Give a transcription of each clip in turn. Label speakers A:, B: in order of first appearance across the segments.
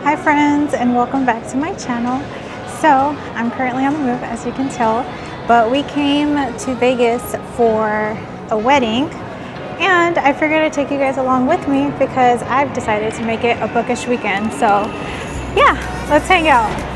A: Hi friends, and welcome back to my channel. So I'm currently on the move, as you can tell, but we came to Vegas for a wedding, and I figured I'd take you guys along with me because I've decided to make it a bookish weekend. So yeah, let's hang out.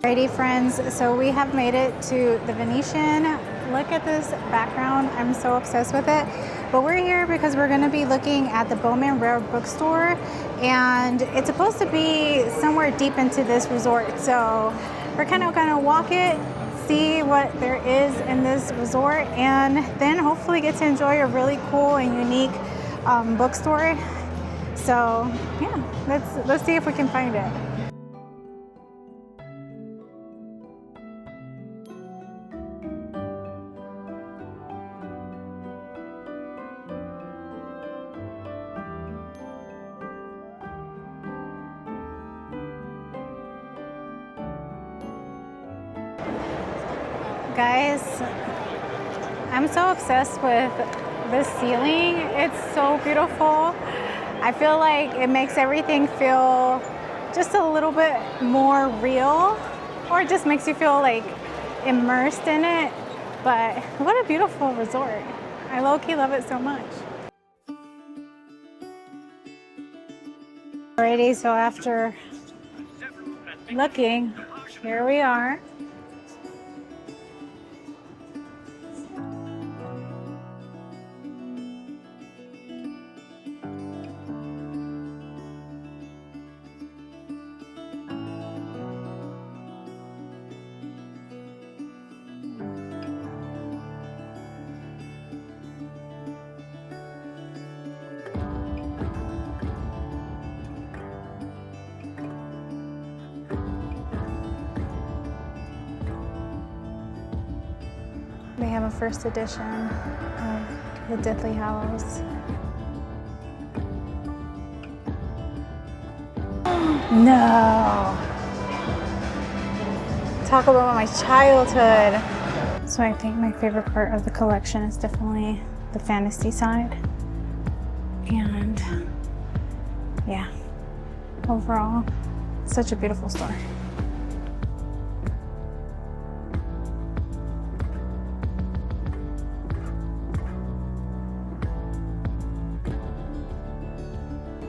A: Alrighty friends, so we have made it to the Venetian. Look at this background, I'm so obsessed with it. But we're here because we're gonna be looking at the Bauman Rare Bookstore, and it's supposed to be somewhere deep into this resort. So we're kind of gonna walk it, see what there is in this resort, and then hopefully get to enjoy a really cool and unique bookstore. So yeah, let's see if we can find it. Guys, I'm so obsessed with this ceiling. It's so beautiful. I feel like it makes everything feel just a little bit more real, or it just makes you feel like immersed in it. But what a beautiful resort. I low-key love it so much. Alrighty, so after looking, here we are. We have a first edition of the Deathly Hallows. No! Talk about my childhood. So I think my favorite part of the collection is definitely the fantasy side. And yeah, overall, such a beautiful store.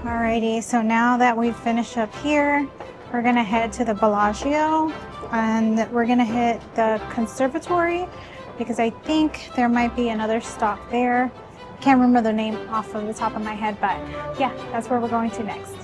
A: Alrighty, so now that we've finished up here, we're gonna head to the Bellagio, and we're gonna hit the conservatory because I think there might be another stop there. Can't remember the name off of the top of my head, but yeah, that's where we're going to next.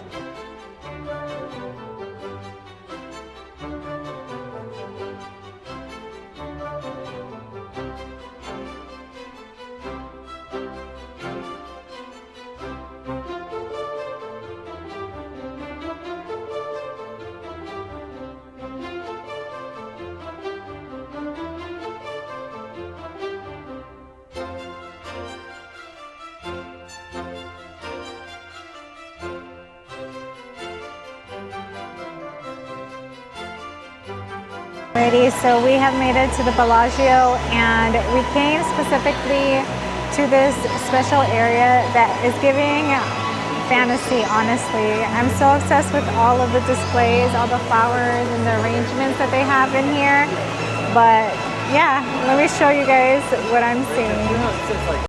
A: Alrighty, so we have made it to the Bellagio, and we came specifically to this special area that is giving fantasy, honestly. I'm so obsessed with all of the displays, all the flowers and the arrangements that they have in here. But yeah, let me show you guys what I'm seeing.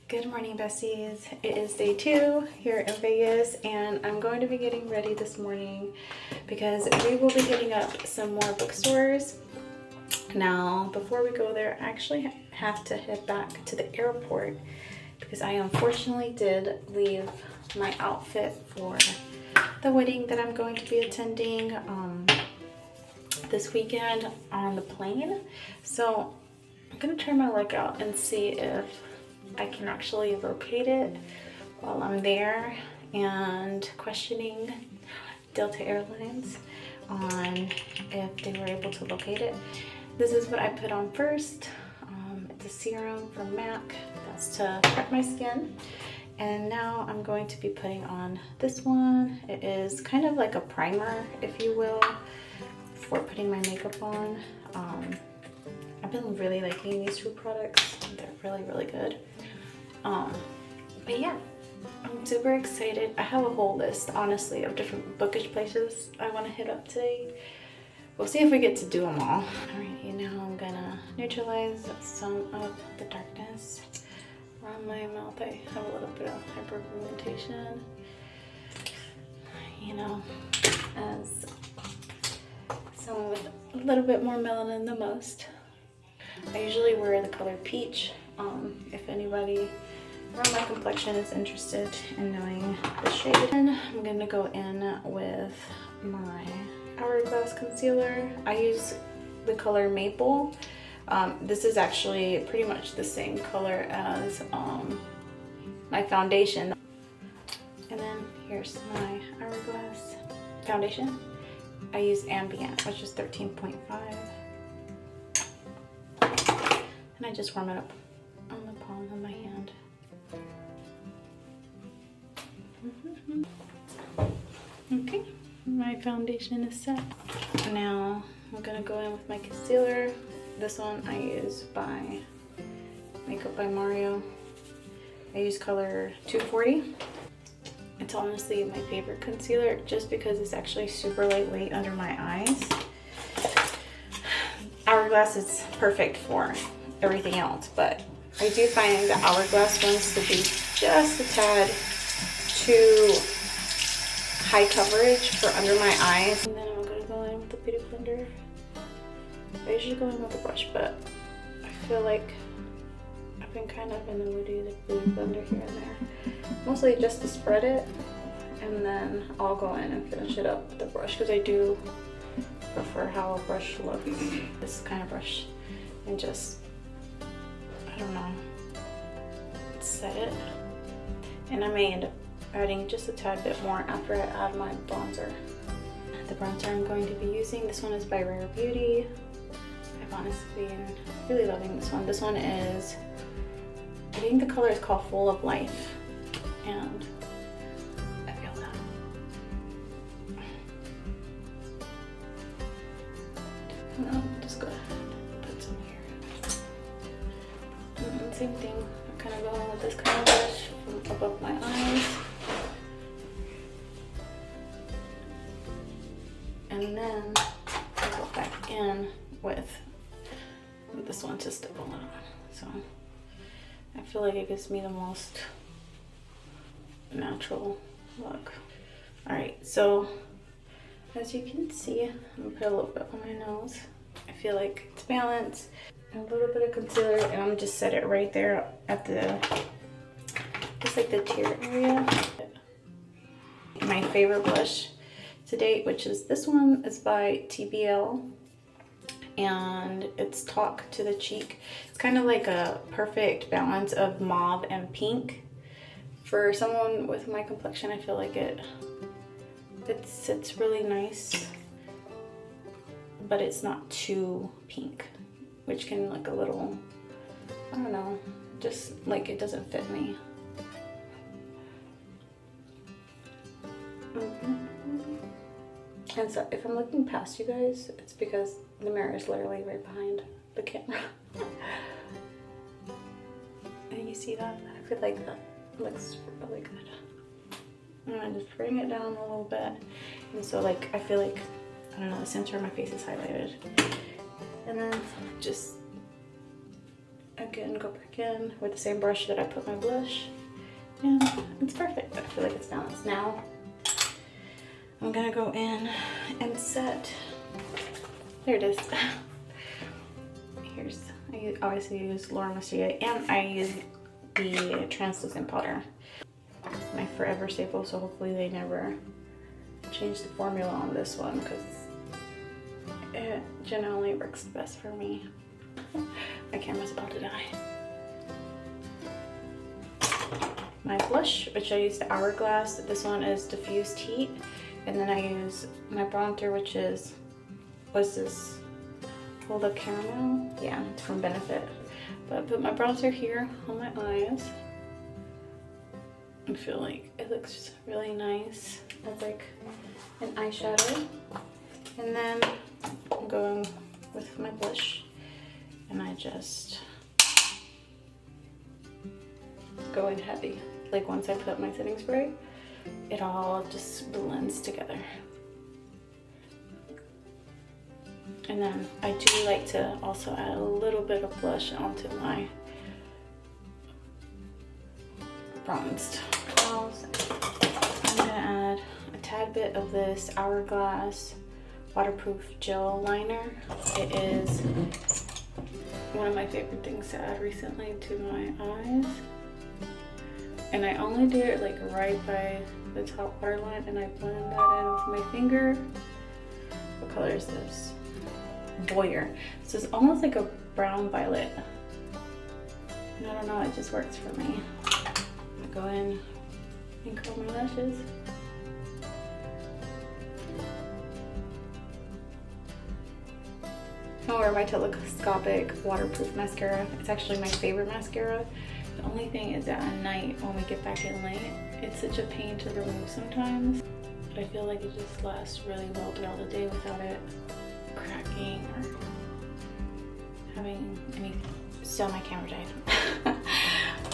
B: Good morning, besties. It is day 2 here in Vegas, and I'm going to be getting ready this morning because we will be hitting up some more bookstores. Now, before we go there, I actually have to head back to the airport because I unfortunately did leave my outfit for the wedding that I'm going to be attending this weekend on the plane. So I'm gonna try my luck out and see if I can actually locate it while I'm there, and questioning Delta Airlines on if they were able to locate it. This is what I put on first. It's a serum from MAC. That's to prep my skin. And now I'm going to be putting on this one. It is kind of like a primer, if you will, for putting my makeup on. I've been really liking these two products. They're really, really good. But yeah, I'm super excited. I have a whole list, honestly, of different bookish places I want to hit up today. We'll see if we get to do them all. Alrighty, now I'm gonna neutralize some of the darkness around my mouth. I have a little bit of hyperpigmentation, you know, as someone with a little bit more melanin than most. I usually wear the color peach. If anybody around my complexion is interested in knowing the shade. And I'm gonna go in with my Hourglass concealer. I use the color Maple. This is actually pretty much the same color as my foundation. And then here's my Hourglass foundation. I use Ambient, which is 13.5. And I just warm it up on the palm of my hand. Okay, my foundation is set. Now I'm gonna go in with my concealer. This one I use by Makeup by Mario. I use color 240. It's honestly my favorite concealer just because it's actually super lightweight under my eyes. Hourglass is perfect for everything else, but I do find the Hourglass ones to be just a tad too high coverage for under my eyes. And then I'm gonna go in with the Beauty Blender. I usually go in with a brush, but I feel like I've been kind of in the mood to use the Beauty Blender here and there. Mostly just to spread it, and then I'll go in and finish it up with the brush because I do prefer how a brush looks. This kind of brush, and just, I don't know, set it. And I may end up adding just a tad bit more after I add my bronzer. The bronzer I'm going to be using, this one is by Rare Beauty. I've honestly been really loving this one. This one is, I think the color is called Full of Life, and I feel that. And I'll just go ahead and put some here. And same thing, I'm kind of going with this kind of brush from above my eyes. And then I go back in with this one to stipple it on. So I feel like it gives me the most natural look. Alright, so as you can see, I'm gonna put a little bit on my nose. I feel like it's balanced. A little bit of concealer, and I'm gonna just set it right there at the, just like the tear area. My favorite blush to date, which is this one, is by TBL, and it's Talk to the Cheek. It's kind of like a perfect balance of mauve and pink. For someone with my complexion, I feel like it sits really nice, but it's not too pink, which can look a little, I don't know, just like it doesn't fit me. And so if I'm looking past you guys, it's because the mirror is literally right behind the camera. And you see that? I feel like that looks really good. I'm gonna just bring it down a little bit. And so like, I feel like, I don't know, the center of my face is highlighted. And then just again go back in with the same brush that I put my blush, and it's perfect. I feel like it's balanced. Now I'm gonna go in and set, there it is. I obviously use Laura Mercier, and I use the translucent powder, my forever staple, so hopefully they never change the formula on this one because it generally works the best for me. My camera's about to die. My blush, which I use the Hourglass, this one is Diffused Heat, and then I use my bronzer, which is, what's this? Hold Up Caramel? Yeah, it's from Benefit. But I put my bronzer here on my eyes. I feel like it looks really nice as like an eyeshadow. And then I'm going with my blush, and I just go in heavy. Like once I put my setting spray, it all just blends together. And then I do like to also add a little bit of blush onto my bronzed brows. I'm gonna add a tad bit of this Hourglass waterproof gel liner. It is one of my favorite things to add recently to my eyes. And I only do it like right by the top waterline, and I blend that in with my finger. What color is this? Boyer. So it's almost like a brown violet. And I don't know, it just works for me. I go in and curl my lashes. I wear my telescopic waterproof mascara. It's actually my favorite mascara. The only thing is that at night when we get back in late, it's such a pain to remove sometimes. But I feel like it just lasts really well throughout the day without it cracking or having any. So my camera died.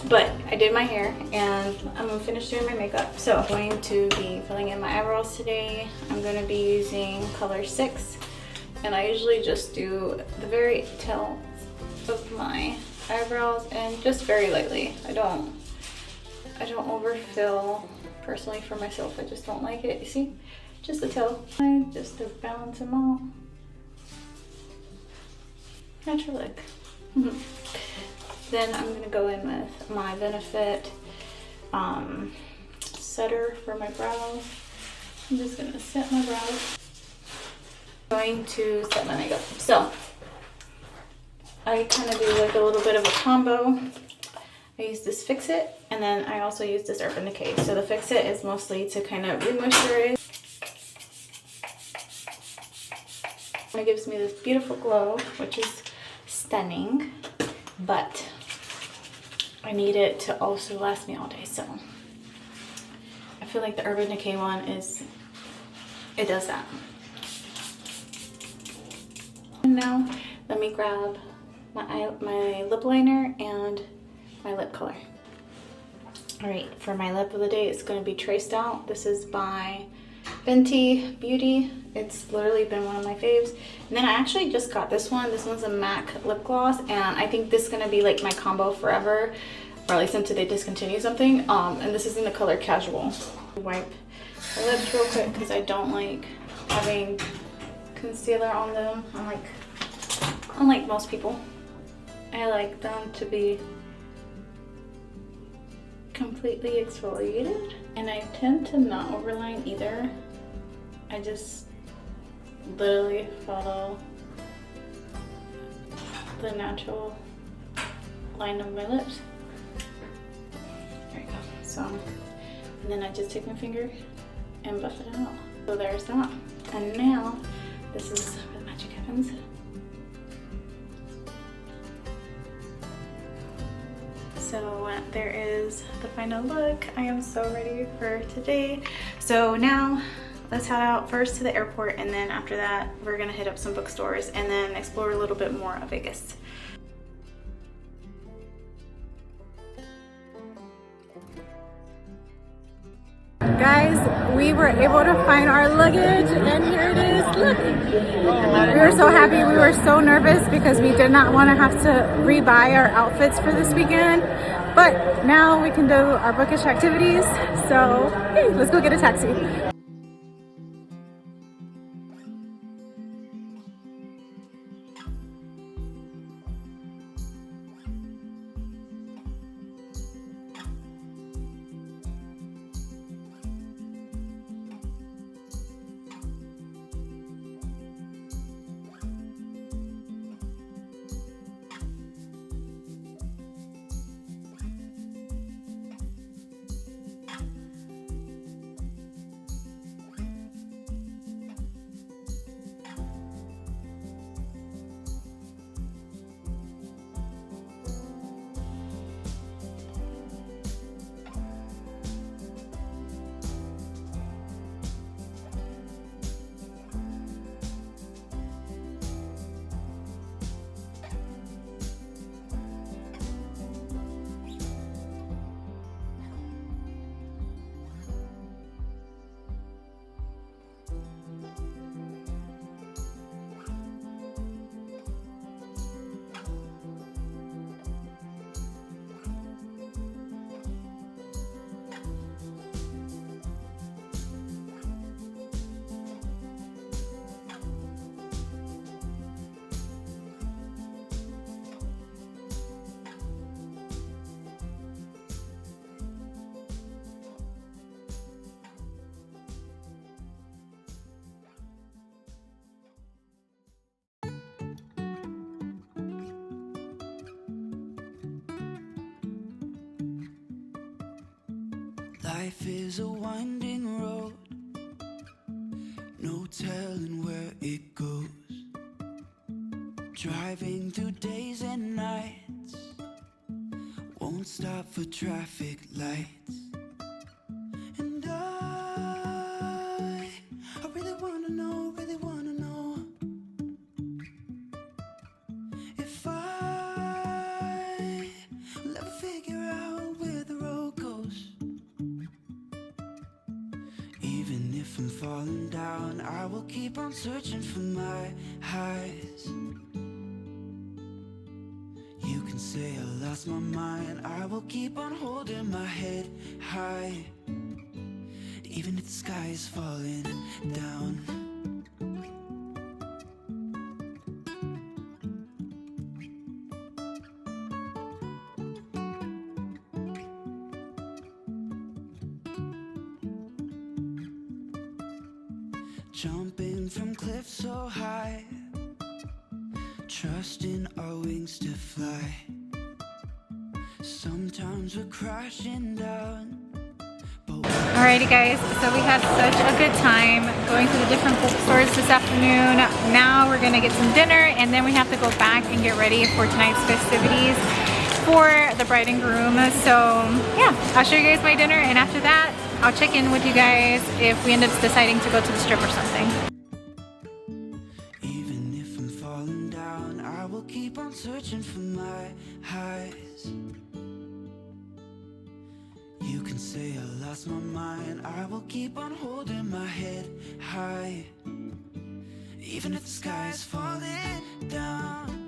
B: But I did my hair and I'm gonna finish doing my makeup. So I'm going to be filling in my eyebrows today. I'm gonna be using color 6, and I usually just do the very tail of my eyebrows and just very lightly. I don't overfill personally for myself. I just don't like it. You see, just the tail, just to balance them out. Natural look. Then I'm gonna go in with my Benefit setter for my brows. I'm just gonna set my brows. I'm going to set my makeup. So I kind of do like a little bit of a combo. I use this Fix It, and then I also use this Urban Decay. So the Fix It is mostly to kind of re-moisturize. It gives me this beautiful glow, which is stunning, but I need it to also last me all day. So I feel like the Urban Decay one it does that. And now let me grab my lip liner and my lip color. All right, for my lip of the day, it's going to be Traced Out. This is by Fenty Beauty. It's literally been one of my faves. And then I actually just got this one. This one's a MAC lip gloss, and I think this is going to be like my combo forever, or at least until they discontinue something. And this is in the color Casual. Wipe my lips real quick because I don't like having concealer on them. Unlike most people, I like them to be completely exfoliated, and I tend to not overline either. I just literally follow the natural line of my lips. There you go. So, and then I just take my finger and buff it out. So there's that. And now this is where the magic happens. So there is the final look. I am so ready for today. So now let's head out first to the airport, and then after that we're gonna hit up some bookstores and then explore a little bit more of Vegas.
A: Guys, we were able to find our luggage, and here it is. Look, we were so happy. We were so nervous because we did not want to have to rebuy our outfits for this weekend, but now we can do our bookish activities. So hey, let's go get a taxi.
C: Life is a winding road, no telling where it goes. Driving through days and nights, won't stop for traffic lights. And I really wanna know if I will ever figure out where the road goes. Even if I'm falling down, I will keep on searching for my highs. You can say I lost my mind, I will keep on holding my head high. Even if the sky is falling down. Jumping from cliffs so high, trusting our wings to fly. Sometimes we're crashing down.
A: Alrighty guys, so we had such a good time going to the different bookstores this afternoon. Now we're gonna get some dinner and then we have to go back and get ready for tonight's festivities for the bride and groom. So yeah, I'll show you guys my dinner, and after that I'll check in with you guys if we end up deciding to go to the strip or something.
C: Even if I'm falling down, I will keep on searching for my highs. You can say I lost my mind, I will keep on holding my head high. Even if the sky is falling down.